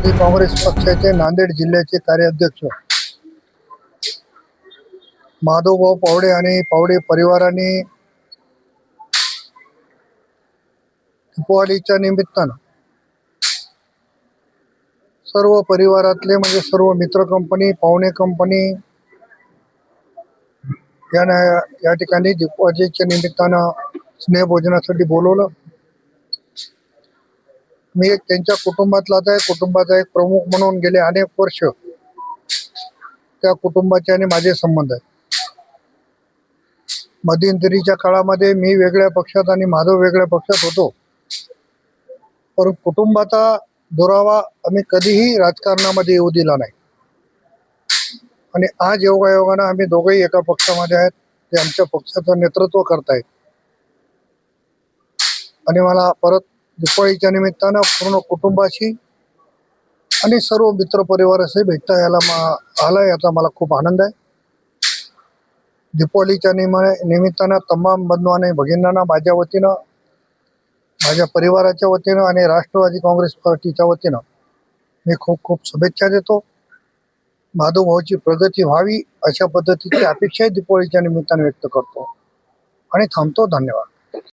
राष्ट्रवादी काँग्रेस पक्षाचे नांदेड जिल्ह्याचे कार्याध्यक्ष माधवभाऊ पावडे आणि पावडे परिवाराने दीपावलीच्या निमित्तानं सर्व परिवारातले म्हणजे सर्व मित्र कंपनी पाहुणे कंपनी या ठिकाणी दीपावलीच्या निमित्तानं स्नेहभोजनासाठी बोलवलं। मी एक त्यांच्या कुटुंबाचा एक प्रमुख म्हणून गेले अनेक वर्ष त्या कुटुंबाचे आणि माझे संबंध आहेत। मध्यंतरीच्या काळामध्ये मी वेगळ्या पक्षात आणि माधव वेगळ्या पक्षात होतो, पण कुटुंबाचा दुरावा आम्ही कधीही राजकारणामध्ये येऊ दिला नाही। आणि आज योगायोगानं आम्ही दोघेही एका पक्षामध्ये आहेत, ते आमच्या पक्षाचं नेतृत्व करतायत। आणि मला परत दिवाळीच्या निमित्तानं पूर्ण कुटुंबाशी आणि सर्व मित्र परिवाराशी भेटता आला याचा मला खूप आनंद आहे। दीपावलीच्या निमित्तानं तमाम बंधू आणि भगिनींना माझ्या वतीनं, माझ्या परिवाराच्या वतीनं आणि राष्ट्रवादी काँग्रेस पार्टीच्या वतीनं मी खूप खूप शुभेच्छा देतो। माधव भाऊची प्रगती व्हावी अशा पद्धतीची अपेक्षा दीपावलीच्या निमित्तानं व्यक्त करतो आणि थांबतो। धन्यवाद।